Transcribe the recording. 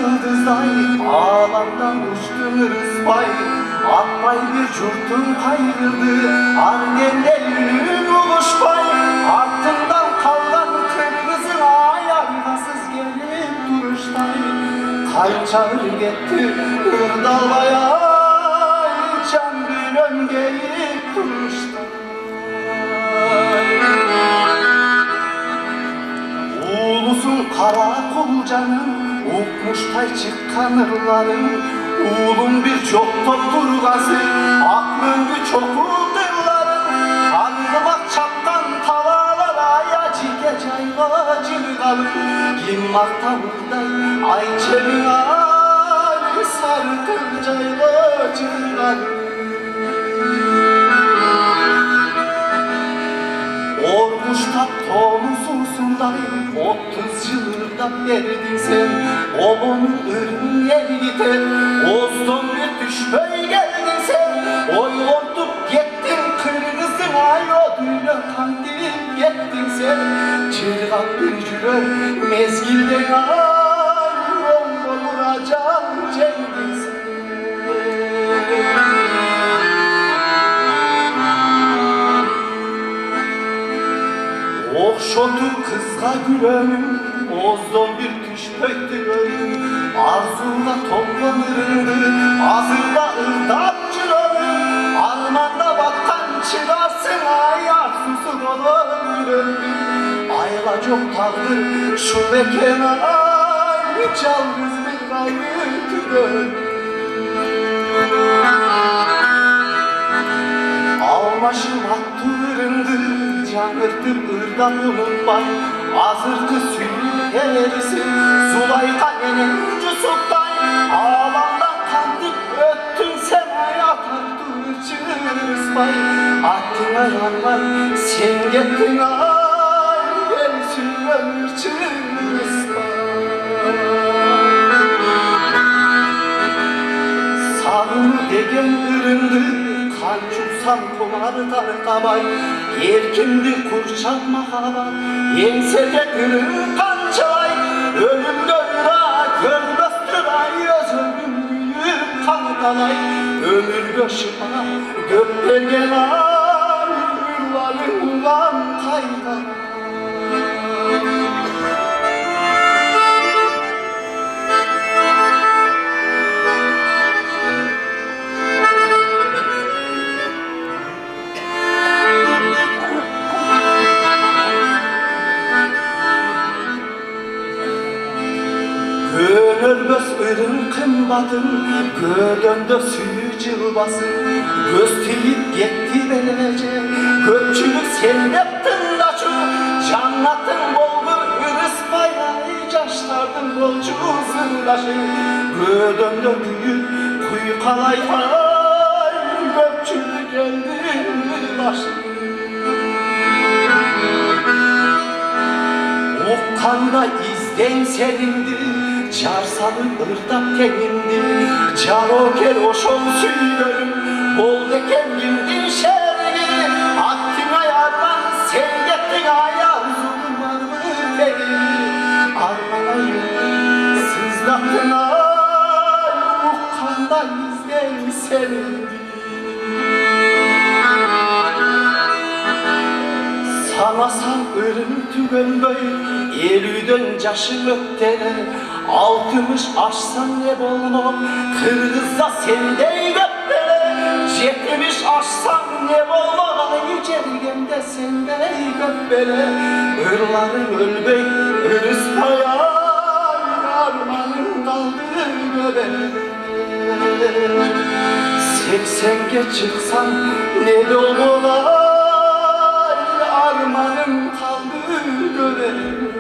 yıldızday ağlamdan uçtun ırıspay. Akbay bir çurtun kaygırdı Arden'de yünün uluşpay. Ardından kalgan kırmızı ay arkasız gelip duruştay. Kay çağır gitti ırdalbaya can gülüm gelip duruştay. Ulusun karakol canım ukmuştay çıkan ırların. Uğulun bir çok toptur gazı, aklın bir çoku dırların. Anlımak çaptan tavalara yacı gecayla cırgalın. Yimmakta buğday, ay çemin ay sarı kırcayla cırgalın. Ormuşta tonsusundayım 30 yılda verdin sen. Obonun ırın yergite Ozdun bir düşmey geldin sen. Oy ordup gittin kırgızın ay oduyla kandilip gittin sen. Çırgak bir jülör mezgilden ay Rongol vuracağım Cengiz sen. Okşotu kızga gülönüm Ozdon bir küşpekti önüm. Arzula toplanırdı Azırda ırdapçılönüm. Armanda baktan çıkarsın ay arzusu dolu gülönüm. Ayla çok tağdır şu mekana ay Çalgız bir gayrı tülönüm. Almaşım attırındı Canırdım ırdan unutmay. Azırkı suyun erisi Zulayka enenci sultay. Ağlamdan kandık öttün sen hayatın çırıspay. Attın ayarlar sen gittin ay Gelsin ömür çırıspay. Sağını degen ırındı Kançursan kumar tarkabay. Yerkindi kurçakma hava Ensede gülün kançay. Ölüm dönra görmezdir ay Özümün büyük kankalay. Ömür başıma göklergen ay Ürvalın ulan kayda. Gönülböz ırın kımbatın Gölönde suyu cılbasın. Göz tilip yetti belece Gökçülük sen yaptın da şu. Cannatın boldur ırıspayay Caşlardın bolcu zırdaşı. Gölönde büyük kuyu kalay ay Gökçülük geldin başı. Okkanda izden serindi Çarsanın ırdap tenindi. Çaroker oşon süylerim Bol deken gindin şerri. Attın ayardan sen gittin ayar Zulman mı beni Armanayı sızlattın ay Okkanda izden serindi. Sanasan ırın tügen böyle Elüden caşın öptere. Altmış aşsan ne bolmam Kırgızda sendey göppele. 70 aşsan ne bolmam Yücergemde sendey göppele. Irların ölbey ırıspaya Armanın kaldı göbele. 80'ge çıksan ne bolmam Armanım kaldı göbele.